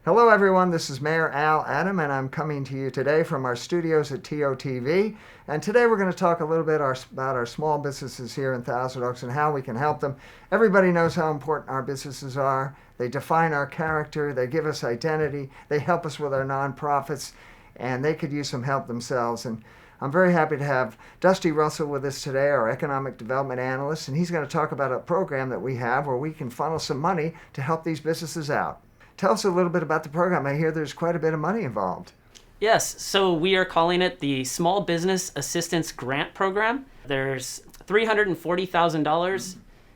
Hello everyone, this is Mayor Al Adam and I'm coming to you today from our studios at TOTV. And today we're going to talk a little bit about our small businesses here in Thousand Oaks and how we can help them. Everybody knows how important our businesses are. They define our character, they give us identity, they help us with our nonprofits, and they could use some help themselves. And I'm very happy to have Dusty Russell with us today, our economic development analyst, and he's going to talk about a program that we have where we can funnel some money to help these businesses out. Tell us a little bit about the program. I hear there's quite a bit of money involved. Yes, so we are calling it the Small Business Assistance Grant Program. There's $340,000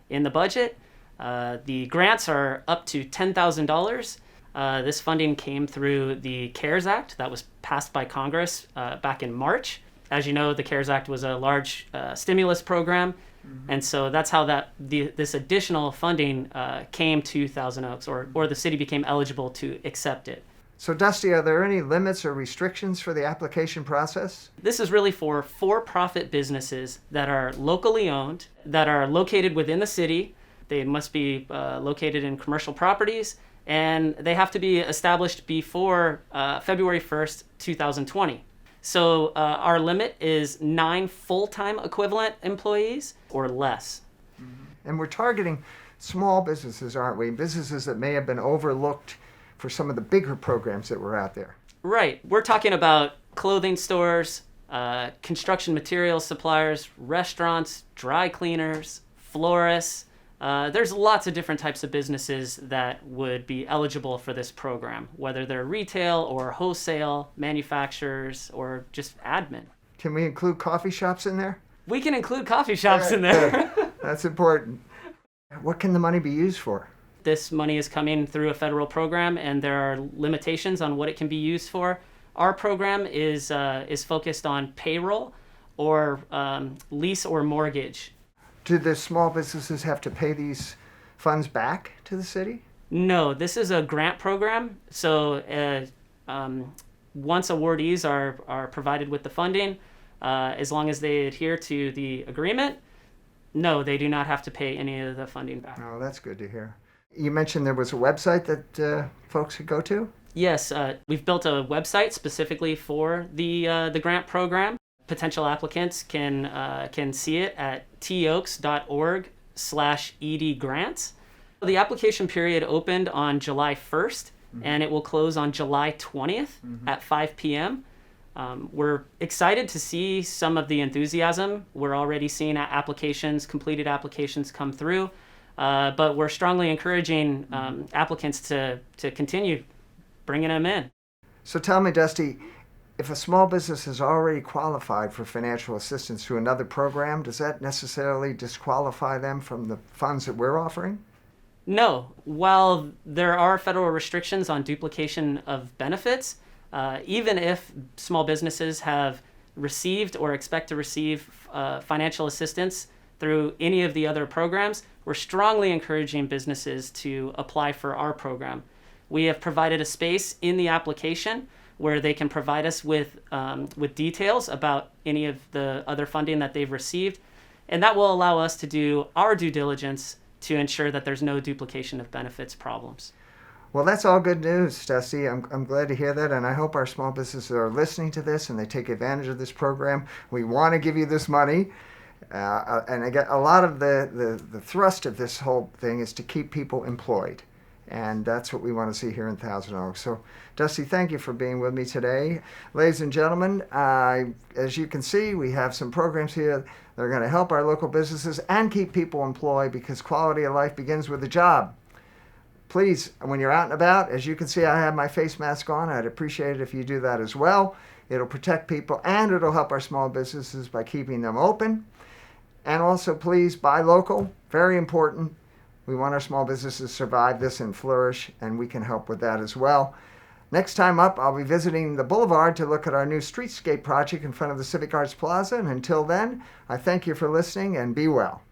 in the budget. The grants are up to $10,000. This funding came through the CARES Act that was passed by Congress back in March. As you know, the CARES Act was a large stimulus program. And so that's how this additional funding came to Thousand Oaks, or the city became eligible to accept it. So Dusty, are there any limits or restrictions for the application process? This is really for for-profit businesses that are locally owned, that are located within the city. They must be located in commercial properties, and they have to be established before February 1st, 2020. So our limit is 9 full-time equivalent employees or less. And we're targeting small businesses, aren't we? Businesses that may have been overlooked for some of the bigger programs that were out there. Right. We're talking about clothing stores, construction materials suppliers, restaurants, dry cleaners, florists. There's lots of different types of businesses that would be eligible for this program, whether they're retail or wholesale, manufacturers, or just admin. Can we include coffee shops in there? We can include coffee shops in there. That's important. What can the money be used for? This money is coming through a federal program, and there are limitations on what it can be used for. Our program is focused on payroll or lease or mortgage. Do the small businesses have to pay these funds back to the city? No, this is a grant program. So once awardees are provided with the funding, as long as they adhere to the agreement, no, they do not have to pay any of the funding back. Oh, that's good to hear. You mentioned there was a website that folks could go to? Yes, we've built a website specifically for the grant program. Potential applicants can see it at toaks.org/edgrants. The application period opened on July 1st, and it will close on July 20th at 5 p.m. We're excited to see some of the enthusiasm. We're already seeing completed applications come through, but we're strongly encouraging applicants to continue bringing them in. So tell me, Dusty, if a small business has already qualified for financial assistance through another program, does that necessarily disqualify them from the funds that we're offering? No. While there are federal restrictions on duplication of benefits, even if small businesses have received or expect to receive financial assistance through any of the other programs, we're strongly encouraging businesses to apply for our program. We have provided a space in the application where they can provide us with details about any of the other funding that they've received, and that will allow us to do our due diligence to ensure that there's no duplication of benefits problems. Well, that's all good news, Dusty. I'm glad to hear that, and I hope our small businesses are listening to this and they take advantage of this program. We want to give you this money, and again, a lot of the thrust of this whole thing is to keep people employed. And that's what we want to see here in Thousand Oaks. So, Dusty, thank you for being with me today. Ladies and gentlemen, as you can see, we have some programs here that are going to help our local businesses and keep people employed, because quality of life begins with a job. Please, when you're out and about, as you can see, I have my face mask on. I'd appreciate it if you do that as well. It'll protect people, and it'll help our small businesses by keeping them open. And also, please, buy local. Very important. We want our small businesses to survive this and flourish, and we can help with that as well. Next time up, I'll be visiting the Boulevard to look at our new streetscape project in front of the Civic Arts Plaza. And until then, I thank you for listening, and be well.